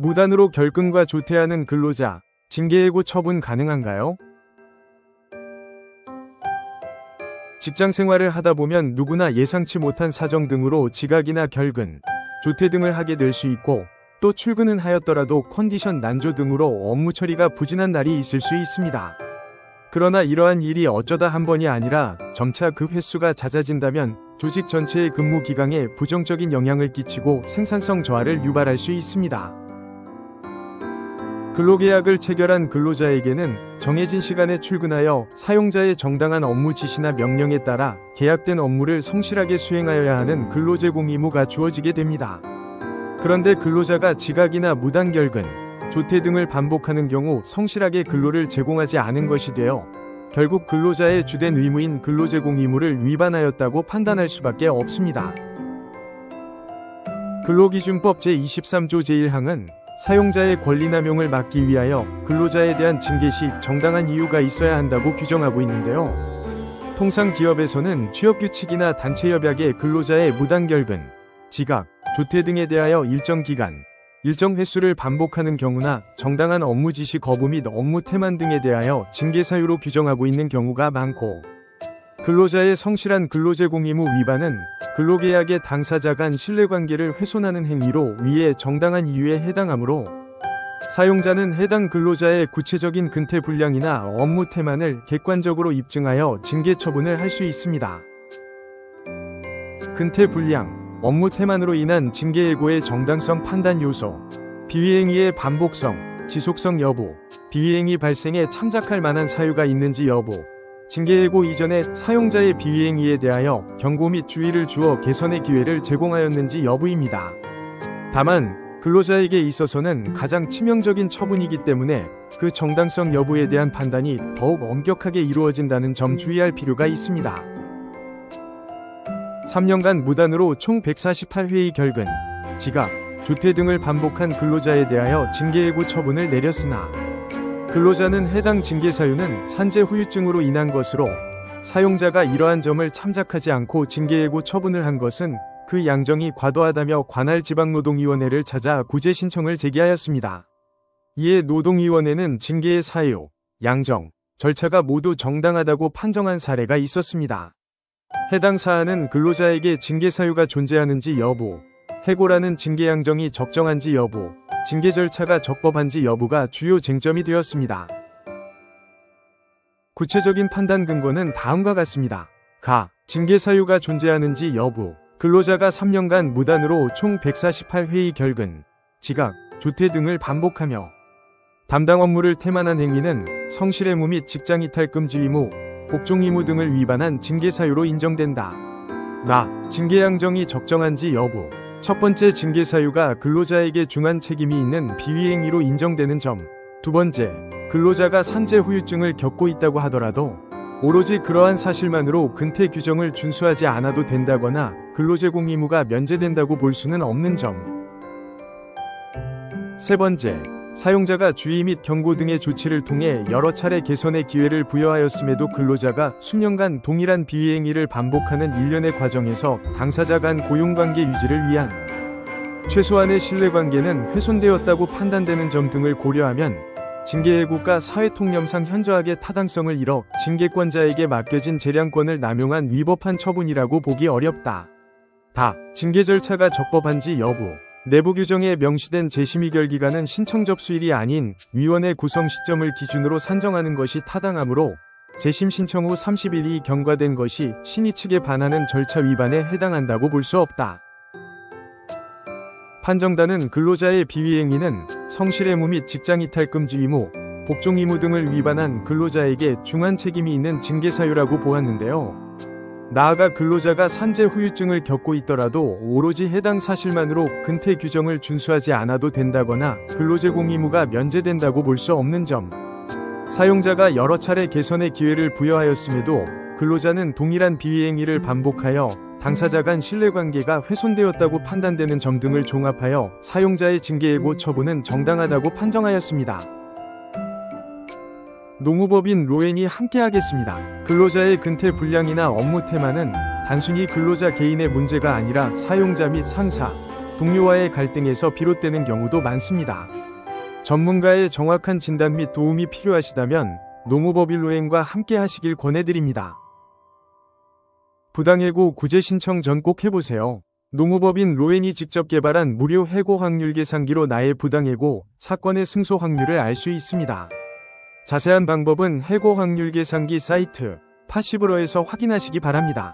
무단으로 결근과 조퇴하는 근로자, 징계해고 처분 가능한가요? 직장 생활을 하다 보면 누구나 예상치 못한 사정 등으로 지각이나 결근, 조퇴 등을 하게 될 수 있고, 또 출근은 하였더라도 컨디션 난조 등으로 업무 처리가 부진한 날이 있을 수 있습니다. 그러나 이러한 일이 어쩌다 한 번이 아니라 점차 그 횟수가 잦아진다면 조직 전체의 근무 기강에 부정적인 영향을 끼치고 생산성 저하를 유발할 수 있습니다. 근로계약을 체결한 근로자에게는 정해진 시간에 출근하여 사용자의 정당한 업무 지시나 명령에 따라 계약된 업무를 성실하게 수행하여야 하는 근로제공 의무가 주어지게 됩니다. 그런데 근로자가 지각이나 무단 결근, 조퇴 등을 반복하는 경우 성실하게 근로를 제공하지 않은 것이 되어 결국 근로자의 주된 의무인 근로제공 의무를 위반하였다고 판단할 수밖에 없습니다. 근로기준법 제23조 제1항은 사용자의 권리남용을 막기 위하여 근로자에 대한 징계 시 정당한 이유가 있어야 한다고 규정하고 있는데요. 통상 기업에서는 취업규칙이나 단체협약에 근로자의 무단 결근, 지각, 조퇴 등에 대하여 일정 기간, 일정 횟수를 반복하는 경우나 정당한 업무 지시 거부 및 업무 태만 등에 대하여 징계 사유로 규정하고 있는 경우가 많고, 근로자의 성실한 근로제공 의무 위반은 근로계약의 당사자 간 신뢰관계를 훼손하는 행위로 위의 정당한 이유에 해당하므로 사용자는 해당 근로자의 구체적인 근태 불량이나 업무 태만을 객관적으로 입증하여 징계 처분을 할 수 있습니다. 근태 불량, 업무 태만으로 인한 징계해고의 정당성 판단 요소, 비위행위의 반복성, 지속성 여부, 비위행위 발생에 참작할 만한 사유가 있는지 여부, 징계해고 이전에 사용자의 비위행위에 대하여 경고 및 주의를 주어 개선의 기회를 제공하였는지 여부입니다. 다만 근로자에게 있어서는 가장 치명적인 처분이기 때문에 그 정당성 여부에 대한 판단이 더욱 엄격하게 이루어진다는 점 주의할 필요가 있습니다. 3년간 무단으로 총 148회의 결근, 지각, 조퇴 등을 반복한 근로자에 대하여 징계해고 처분을 내렸으나 근로자는 해당 징계 사유는 산재 후유증으로 인한 것으로 사용자가 이러한 점을 참작하지 않고 징계해고 처분을 한 것은 그 양정이 과도하다며 관할 지방노동위원회를 찾아 구제 신청을 제기하였습니다. 이에 노동위원회는 징계의 사유, 양정, 절차가 모두 정당하다고 판정한 사례가 있었습니다. 해당 사안은 근로자에게 징계 사유가 존재하는지 여부, 해고라는 징계 양정이 적정한지 여부, 징계 절차가 적법한지 여부가 주요 쟁점이 되었습니다. 구체적인 판단 근거는 다음과 같습니다. 가, 징계 사유가 존재하는지 여부, 근로자가 3년간 무단으로 총 148회의 결근, 지각, 조퇴 등을 반복하며 담당 업무를 태만한 행위는 성실 의무 및 직장 이탈 금지 의무, 복종 의무 등을 위반한 징계 사유로 인정된다. 나, 징계 양정이 적정한지 여부, 첫 번째 징계 사유가 근로자에게 중한 책임이 있는 비위행위로 인정되는 점. 두 번째, 근로자가 산재 후유증을 겪고 있다고 하더라도 오로지 그러한 사실만으로 근태 규정을 준수하지 않아도 된다거나 근로제공 의무가 면제된다고 볼 수는 없는 점. 세 번째, 사용자가 주의 및 경고 등의 조치를 통해 여러 차례 개선의 기회를 부여하였음에도 근로자가 수년간 동일한 비위행위를 반복하는 일련의 과정에서 당사자 간 고용관계 유지를 위한 최소한의 신뢰관계는 훼손되었다고 판단되는 점 등을 고려하면 징계해고가 사회통념상 현저하게 타당성을 잃어 징계권자에게 맡겨진 재량권을 남용한 위법한 처분이라고 보기 어렵다. 다, 징계 절차가 적법한지 여부, 내부 규정에 명시된 재심의결 기간은 신청 접수일이 아닌 위원회 구성 시점을 기준으로 산정하는 것이 타당하므로 재심 신청 후 30일이 경과된 것이 신의 측에 반하는 절차 위반에 해당한다고 볼 수 없다. 판정단은 근로자의 비위행위는 성실 의무 및 직장 이탈 금지 의무, 복종 의무 등을 위반한 근로자에게 중한 책임이 있는 징계 사유라고 보았는데요. 나아가 근로자가 산재 후유증을 겪고 있더라도 오로지 해당 사실만으로 근태 규정을 준수하지 않아도 된다거나 근로제공 의무가 면제된다고 볼 수 없는 점. 사용자가 여러 차례 개선의 기회를 부여하였음에도 근로자는 동일한 비위행위를 반복하여 당사자 간 신뢰관계가 훼손되었다고 판단되는 점 등을 종합하여 사용자의 징계해고 처분은 정당하다고 판정하였습니다. 노무법인 로엔이 함께하겠습니다. 근로자의 근태 불량이나 업무 태만은 단순히 근로자 개인의 문제가 아니라 사용자 및 상사, 동료와의 갈등에서 비롯되는 경우도 많습니다. 전문가의 정확한 진단 및 도움이 필요하시다면 노무법인로엔과 함께 하시길 권해드립니다. 부당해고 구제 신청 전 꼭 해보세요. 노무법인 로엔이 직접 개발한 무료 해고 확률 계산기로 나의 부당해고 사건의 승소 확률을 알 수 있습니다. 자세한 방법은 해고 확률 계산기 사이트 파시브러에서 확인하시기 바랍니다.